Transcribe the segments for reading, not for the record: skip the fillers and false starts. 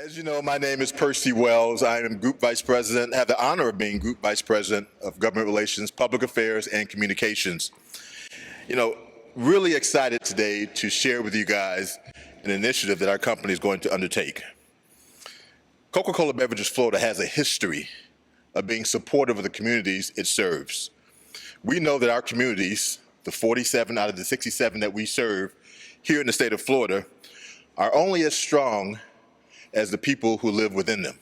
As you know, my name is Percy Wells. I am Group Vice President, have the honor of being Group Vice President of Government Relations, Public Affairs, and Communications. Really excited today to share with you guys an initiative that our company is going to undertake. Coca-Cola Beverages Florida has a history of being supportive of the communities it serves. We know that our communities, the 47 out of the 67 that we serve here in the state of Florida, are only as strong as the people who live within them.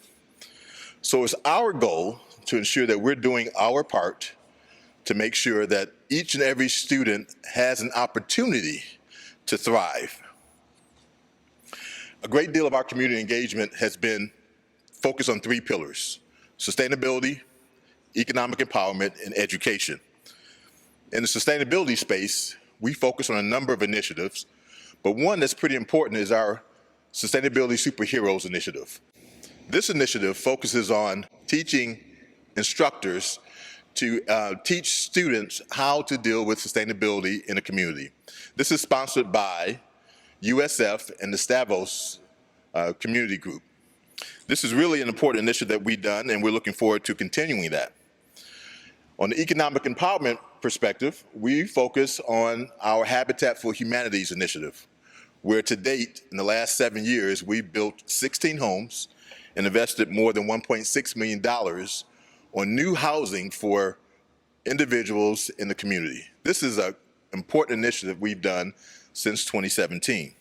So it's our goal to ensure that we're doing our part to make sure that each and every student has an opportunity to thrive. A great deal of our community engagement has been focused on three pillars: sustainability, economic empowerment, and education. In the sustainability space, we focus on a number of initiatives, but one that's pretty important is our Sustainability Superheroes initiative. This initiative focuses on teaching instructors to teach students how to deal with sustainability in a community. This is sponsored by USF and the Stavros community group. This is really an important initiative that we've done, and we're looking forward to continuing that. On the economic empowerment perspective, we focus on our Habitat for Humanities initiative, where to date, in the last 7 years, we've built 16 homes and invested more than $1.6 million on new housing for individuals in the community. This is an important initiative we've done since 2017.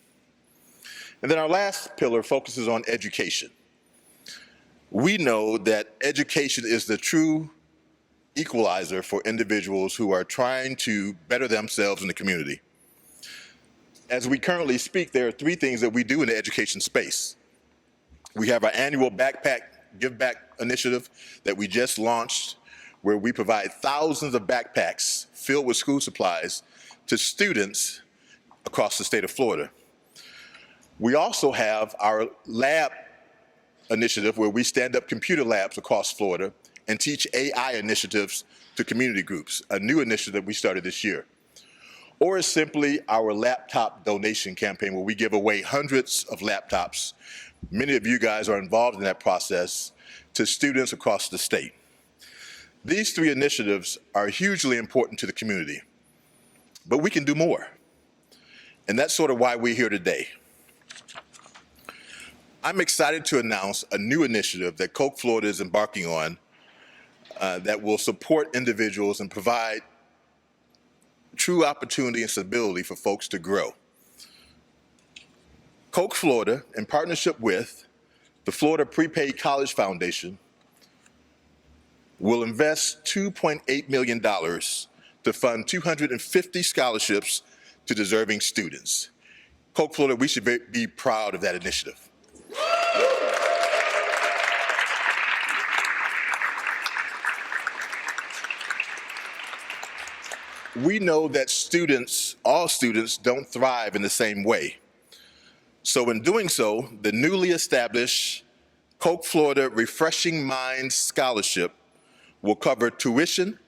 And then our last pillar focuses on education. We know that education is the true equalizer for individuals who are trying to better themselves in the community. As we currently speak, there are three things that we do in the education space. We have our annual Backpack Give Back initiative that we just launched, where we provide thousands of backpacks filled with school supplies to students across the state of Florida. We also have our lab initiative, where we stand up computer labs across Florida and teach AI initiatives to community groups, a new initiative that we started this year. Or is simply our laptop donation campaign, where we give away hundreds of laptops. Many of you guys are involved in that process, to students across the state. These three initiatives are hugely important to the community, but we can do more. And that's sort of why we're here today. I'm excited to announce a new initiative that Coke Florida is embarking on that will support individuals and provide true opportunity and stability for folks to grow. Coke Florida, in partnership with the Florida Prepaid College Foundation, will invest $2.8 million to fund 250 scholarships to deserving students. Coke Florida, we should be proud of that initiative. We know that all students don't thrive in the same way. So in doing so, the newly established Coke Florida Refreshing Minds Scholarship will cover tuition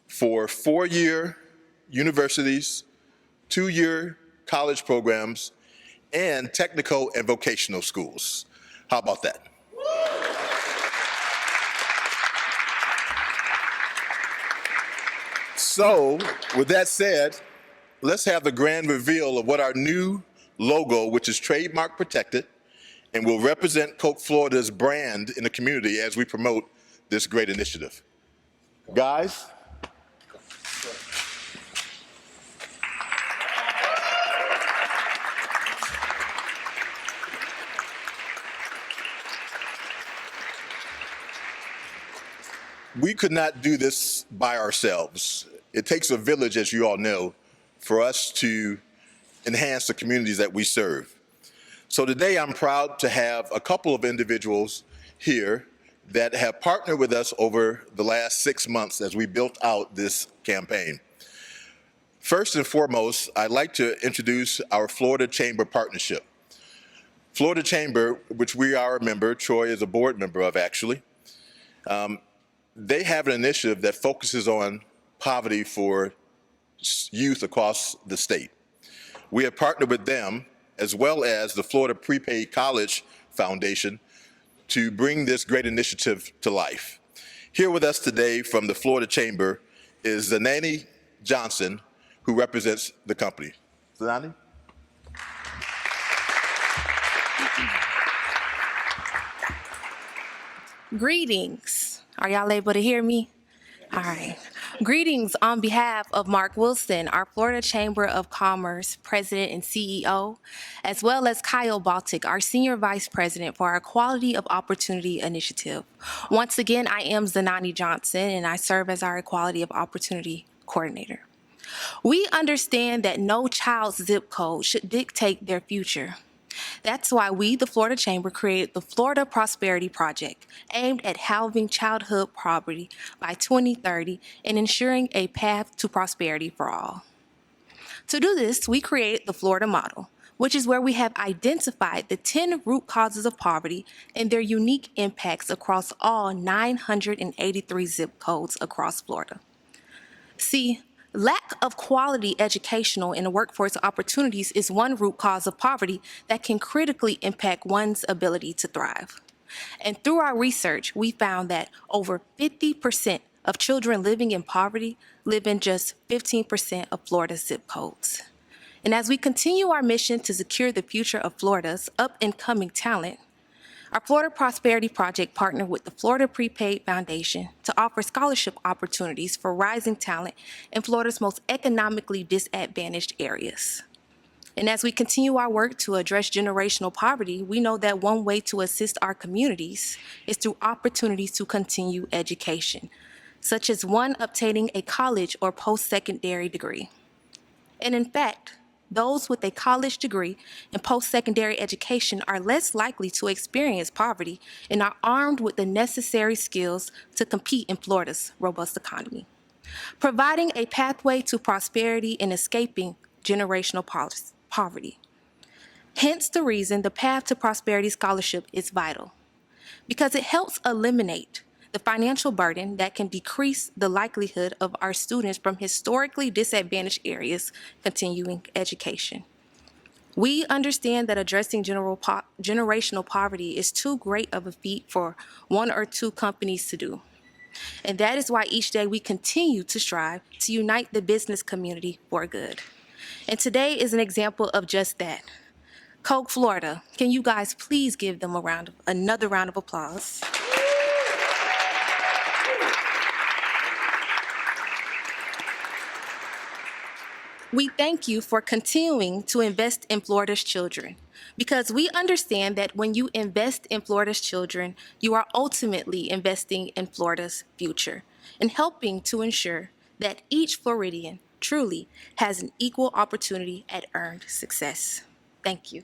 for 4-year universities, 2-year college programs, and technical and vocational schools. How about that? So, with that said, let's have the grand reveal of what our new logo, which is trademark protected, and will represent Coke Florida's brand in the community as we promote this great initiative. Guys. We could not do this by ourselves. It takes a village, as you all know, for us to enhance the communities that we serve. So today I'm proud to have a couple of individuals here that have partnered with us over the last 6 months as we built out this campaign. First and foremost, I'd like to introduce our Florida Chamber Partnership. Florida Chamber, which we are a member, Troy is a board member of actually, they have an initiative that focuses on poverty for youth across the state. We have partnered with them, as well as the Florida Prepaid College Foundation to bring this great initiative to life. Here with us today from the Florida Chamber is Zanani Johnson, who represents the company. Zanani? Greetings. Are y'all able to hear me? All right. Greetings on behalf of Mark Wilson, our Florida Chamber of Commerce President and CEO, as well as Kyle Baltic, our Senior Vice President for our Equality of Opportunity Initiative. Once again, I am Zanani Johnson, and I serve as our Equality of Opportunity Coordinator. We understand that no child's zip code should dictate their future. That's why we, the Florida Chamber, created the Florida Prosperity Project, aimed at halving childhood poverty by 2030 and ensuring a path to prosperity for all. To do this, we created the Florida Model, which is where we have identified the 10 root causes of poverty and their unique impacts across all 983 zip codes across Florida. See, lack of quality educational and workforce opportunities is one root cause of poverty that can critically impact one's ability to thrive. And through our research, we found that over 50% of children living in poverty live in just 15% of Florida's zip codes. And as we continue our mission to secure the future of Florida's up-and-coming talent, our Florida Prosperity Project partnered with the Florida Prepaid Foundation to offer scholarship opportunities for rising talent in Florida's most economically disadvantaged areas. And as we continue our work to address generational poverty, we know that one way to assist our communities is through opportunities to continue education, such as one obtaining a college or post-secondary degree. And in fact, those with a college degree and post-secondary education are less likely to experience poverty and are armed with the necessary skills to compete in Florida's robust economy, providing a pathway to prosperity and escaping generational poverty. Hence the reason the Path to Prosperity Scholarship is vital, because it helps eliminate the financial burden that can decrease the likelihood of our students from historically disadvantaged areas continuing education. We understand that addressing generational poverty is too great of a feat for one or two companies to do. And that is why each day we continue to strive to unite the business community for good. And today is an example of just that. Coke Florida, can you guys please give them another round of applause? We thank you for continuing to invest in Florida's children, because we understand that when you invest in Florida's children, you are ultimately investing in Florida's future and helping to ensure that each Floridian truly has an equal opportunity at earned success. Thank you.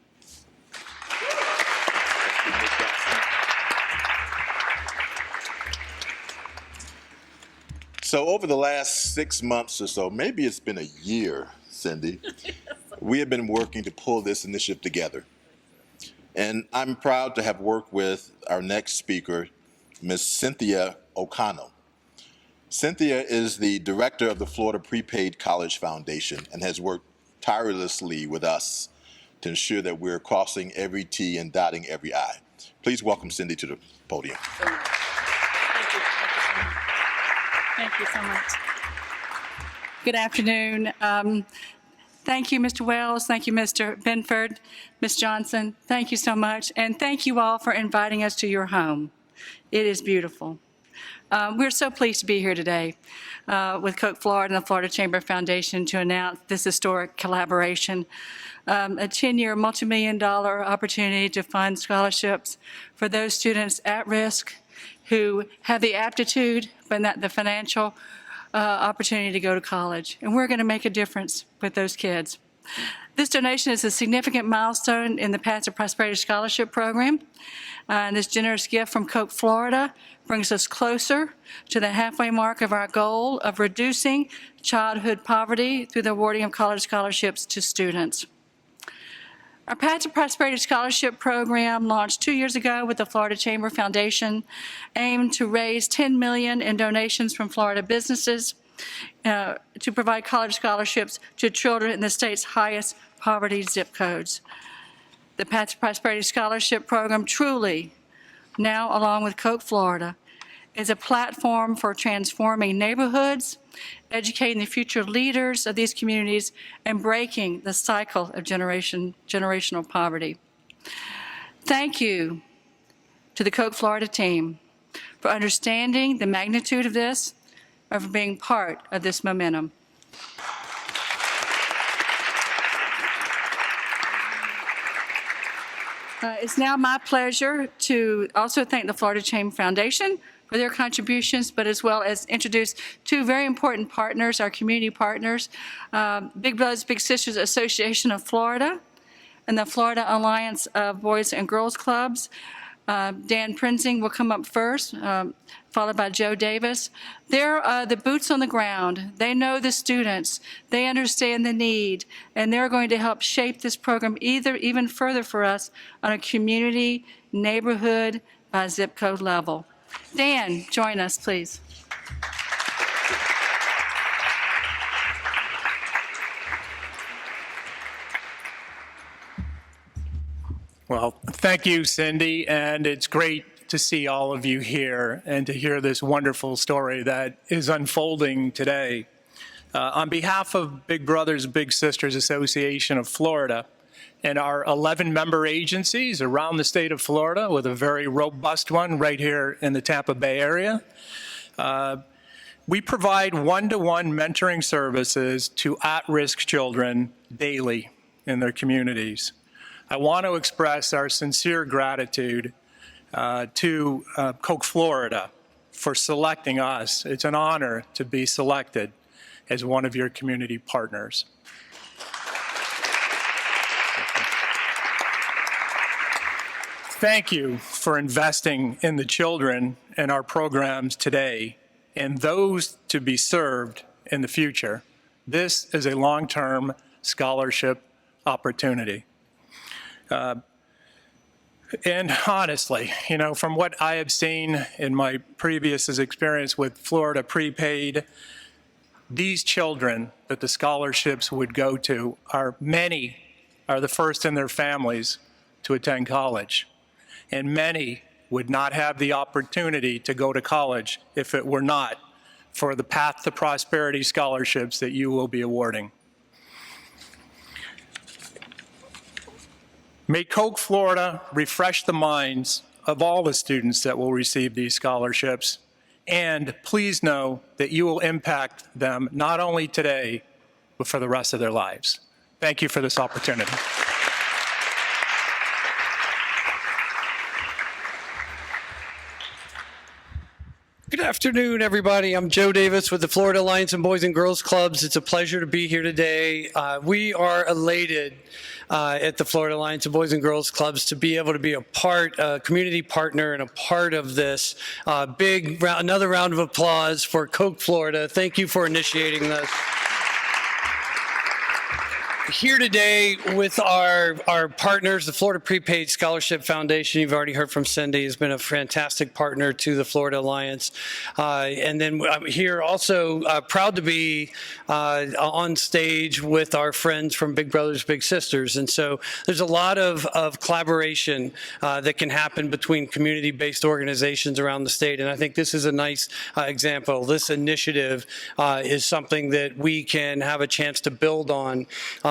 So over the last 6 months or so, maybe it's been a year, Cindy, we have been working to pull this initiative together. And I'm proud to have worked with our next speaker, Ms. Cynthia O'Connell. Cynthia is the director of the Florida Prepaid College Foundation and has worked tirelessly with us to ensure that we're crossing every T and dotting every I. Please welcome Cindy to the podium. Thank you so much. Good afternoon. Thank you, Mr. Wells. Thank you, Mr. Benford, Ms. Johnson. Thank you so much. And thank you all for inviting us to your home. It is beautiful. We're so pleased to be here today with Coke Florida and the Florida Chamber Foundation to announce this historic collaboration, a 10-year multi-million-dollar opportunity to fund scholarships for those students at risk who have the aptitude but not the financial opportunity to go to college. And we're going to make a difference with those kids. This donation is a significant milestone in the Path to Prosperity Scholarship Program. And this generous gift from Coke Florida brings us closer to the halfway mark of our goal of reducing childhood poverty through the awarding of college scholarships to students. Our Path to Prosperity Scholarship Program launched 2 years ago with the Florida Chamber Foundation, aimed to raise $10 million in donations from Florida businesses to provide college scholarships to children in the state's highest poverty zip codes. The Path to Prosperity Scholarship Program truly, now along with Coke Florida, is a platform for transforming neighborhoods, educating the future leaders of these communities, and breaking the cycle of generational poverty. Thank you to the Coke Florida team for understanding the magnitude of this and for being part of this momentum. It's now my pleasure to also thank the Florida Prepaid Foundation for their contributions, but as well as introduce two very important partners, our community partners, Big Brothers Big Sisters Association of Florida and the Florida Alliance of Boys and Girls Clubs. Dan Prinzing will come up first, followed by Joe Davis. They're the boots on the ground. They know the students. They understand the need, and they're going to help shape this program even further for us on a community, neighborhood, zip code level. Dan, join us, please. Well, thank you, Cindy, and it's great to see all of you here and to hear this wonderful story that is unfolding today. On behalf of Big Brothers Big Sisters Association of Florida and our 11 member agencies around the state of Florida, with a very robust one right here in the Tampa Bay area, we provide one-to-one mentoring services to at-risk children daily in their communities. I want to express our sincere gratitude to Coke Florida for selecting us. It's an honor to be selected as one of your community partners. Thank you for investing in the children in our programs today and those to be served in the future. This is a long-term scholarship opportunity. And honestly, you know, from what I have seen in my previous experience with Florida Prepaid, these children that the scholarships would go to many are the first in their families to attend college. And many would not have the opportunity to go to college if it were not for the Path to Prosperity scholarships that you will be awarding. May Coke Florida refresh the minds of all the students that will receive these scholarships, and please know that you will impact them not only today, but for the rest of their lives. Thank you for this opportunity. Good afternoon, everybody. I'm Joe Davis with the Florida Alliance and Boys and Girls Clubs. It's a pleasure to be here today. We are elated at the Florida Alliance of Boys and Girls Clubs to be able to be a community partner and a part of this. Another round of applause for Coke Florida. Thank you for initiating this. Here today with our partners, the Florida Prepaid Scholarship Foundation. You've already heard from Cindy, has been a fantastic partner to the Florida Alliance. And then I'm here also proud to be on stage with our friends from Big Brothers Big Sisters. And so there's a lot of collaboration that can happen between community-based organizations around the state. And I think this is a nice example. This initiative is something that we can have a chance to build on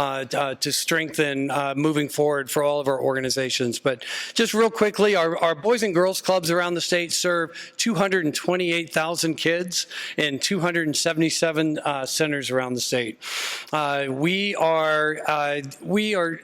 to strengthen moving forward for all of our organizations. But just real quickly, our Boys and Girls Clubs around the state serve 228,000 kids in 277 centers around the state. We are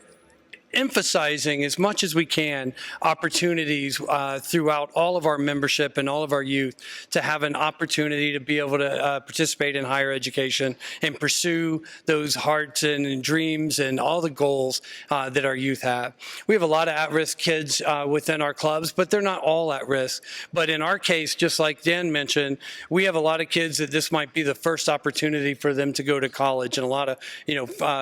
emphasizing as much as we can opportunities throughout all of our membership and all of our youth to have an opportunity to be able to participate in higher education and pursue those hearts and dreams and all the goals that our youth have. We have a lot of at-risk kids within our clubs, but they're not all at risk. But in our case, just like Dan mentioned, we have a lot of kids that this might be the first opportunity for them to go to college, and a lot of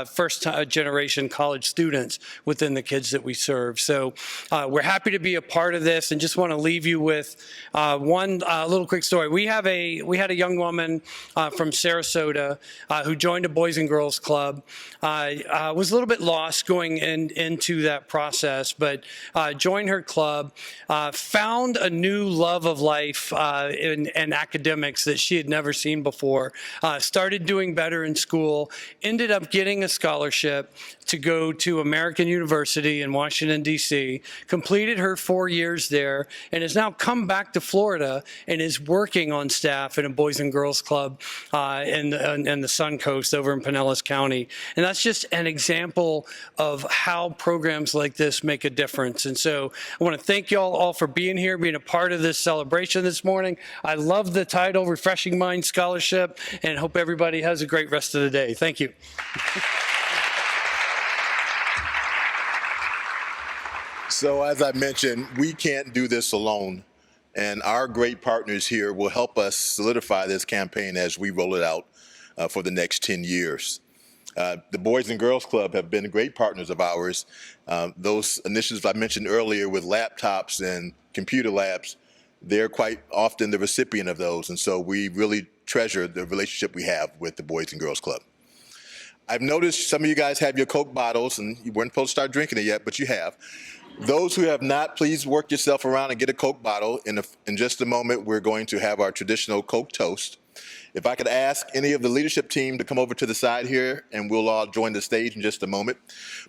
first generation college students with within the kids that we serve. So we're happy to be a part of this, and just want to leave you with one little quick story. We had a young woman from Sarasota who joined a Boys and Girls Club, was a little bit lost going into that process, but joined her club, found a new love of life in academics that she had never seen before, started doing better in school, ended up getting a scholarship to go to American University in Washington, D.C., completed her 4 years there, and has now come back to Florida and is working on staff in a Boys and Girls Club in the Sun Coast over in Pinellas County. And that's just an example of how programs like this make a difference. And so I want to thank you all for being here, being a part of this celebration this morning. I love the title, Refreshing Minds Scholarship, and hope everybody has a great rest of the day. Thank you. So as I mentioned, we can't do this alone, and our great partners here will help us solidify this campaign as we roll it out for the next 10 years. The Boys and Girls Club have been great partners of ours. Those initiatives I mentioned earlier with laptops and computer labs, they're quite often the recipient of those, and so we really treasure the relationship we have with the Boys and Girls Club. I've noticed some of you guys have your Coke bottles, and you weren't supposed to start drinking it yet, but you have. Those who have not, please work yourself around and get a Coke bottle. In just a moment, we're going to have our traditional Coke toast. If I could ask any of the leadership team to come over to the side here, and we'll all join the stage in just a moment.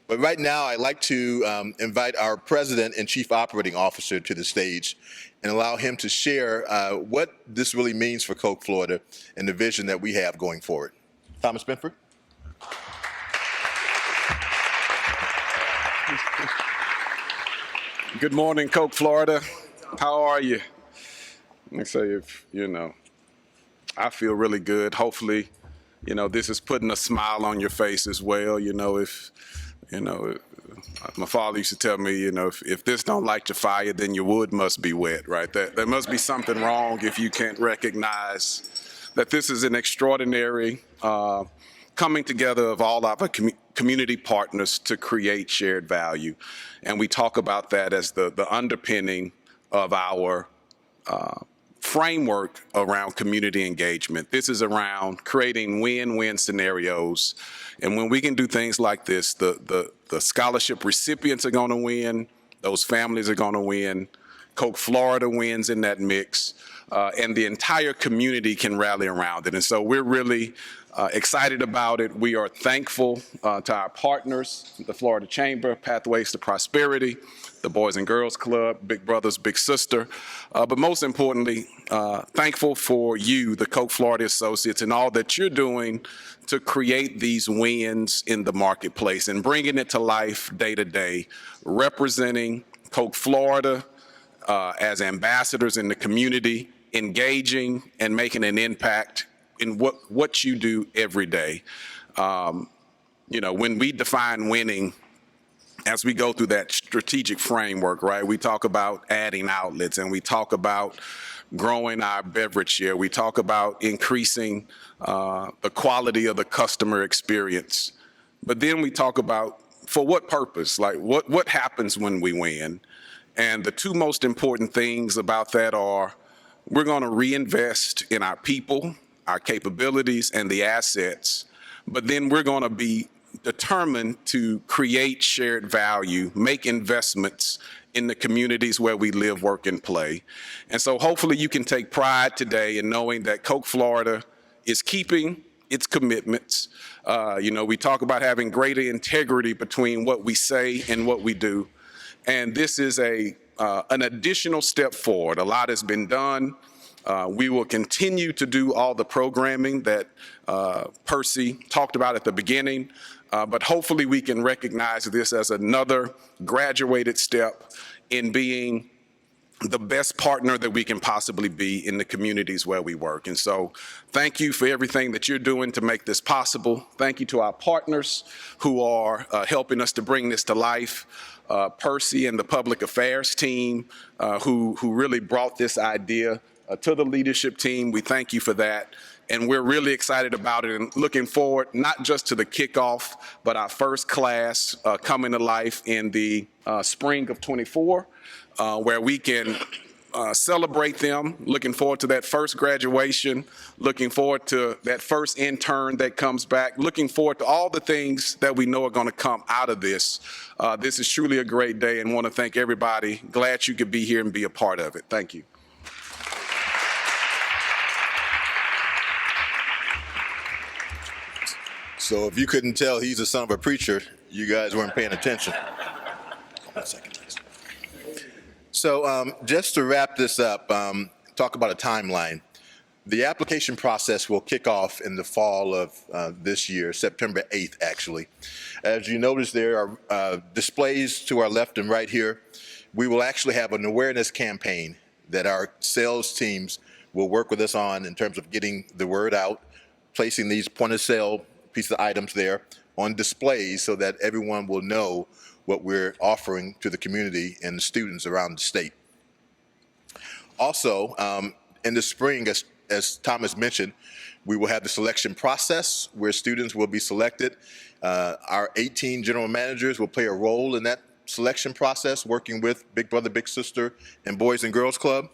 But right now, I'd like to invite our President and Chief Operating Officer to the stage and allow him to share what this really means for Coke Florida and the vision that we have going forward. Thomas Benford. Good morning, Coke Florida. How are you? Let me say, I feel really good. Hopefully, this is putting a smile on your face as well. My father used to tell me, if this don't light your fire, then your wood must be wet, right? There must be something wrong if you can't recognize that this is an extraordinary coming together of all of our community partners to create shared value. And we talk about that as the underpinning of our framework around community engagement. This is around creating win-win scenarios. And when we can do things like this, the scholarship recipients are going to win, those families are going to win, Coke Florida wins in that mix, and the entire community can rally around it. And so we're really excited about it. We are thankful to our partners, the Florida Chamber, Pathways to Prosperity, the Boys and Girls Club, Big Brothers, Big Sister, but most importantly, thankful for you, the Coke Florida Associates, and all that you're doing to create these wins in the marketplace and bringing it to life day to day, representing Coke Florida as ambassadors in the community, engaging and making an impact in what you do every day. When we define winning, as we go through that strategic framework, right, we talk about adding outlets, and we talk about growing our beverage share. We talk about increasing the quality of the customer experience. But then we talk about for what purpose, like what happens when we win. And the two most important things about that are we're going to reinvest in our people, our capabilities, and the assets, but then we're going to be determined to create shared value, make investments in the communities where we live, work, and play. And so hopefully you can take pride today in knowing that Coke Florida is keeping its commitments. We talk about having greater integrity between what we say and what we do. And this is an additional step forward. A lot has been done. We will continue to do all the programming that Percy talked about at the beginning, but hopefully we can recognize this as another graduated step in being the best partner that we can possibly be in the communities where we work. And so thank you for everything that you're doing to make this possible. Thank you to our partners who are helping us to bring this to life. Percy and the public affairs team who really brought this idea to the leadership team. We thank you for that. and we're really excited about it and looking forward not just to the kickoff, but our first class coming to life in the spring of '24, where we can celebrate them, looking forward to that first graduation, looking forward to that first intern that comes back, looking forward to all the things that we know are going to come out of this. This is truly a great day, and want to thank everybody. Glad you could be here and be a part of it. Thank you. So if you couldn't tell he's the son of a preacher, you guys weren't paying attention. 1 second, please. So just to wrap this up, talk about a timeline. The application process will kick off in the fall of this year, September 8th, actually. As you notice, there are displays to our left and right here. We will actually have an awareness campaign that our sales teams will work with us on in terms of getting the word out, placing these point of sale piece of items there on displays so that everyone will know what we're offering to the community and the students around the state. Also, in the spring, as Thomas mentioned, we will have the selection process where students will be selected. Our 18 general managers will play a role in that selection process, working with Big Brother, Big Sister, and Boys and Girls Club.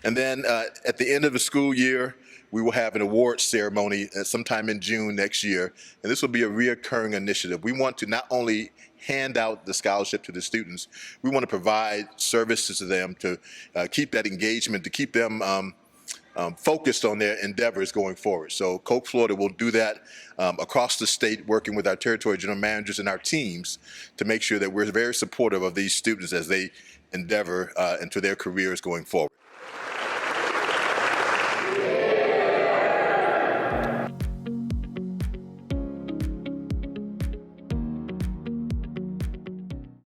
And then at the end of the school year, we will have an awards ceremony sometime in June next year. And this will be a reoccurring initiative. We want to not only hand out the scholarship to the students, we want to provide services to them to keep that engagement, to keep them focused on their endeavors going forward. So Coke Florida will do that across the state, working with our territory general managers and our teams to make sure that we're very supportive of these students as they endeavor into their careers going forward.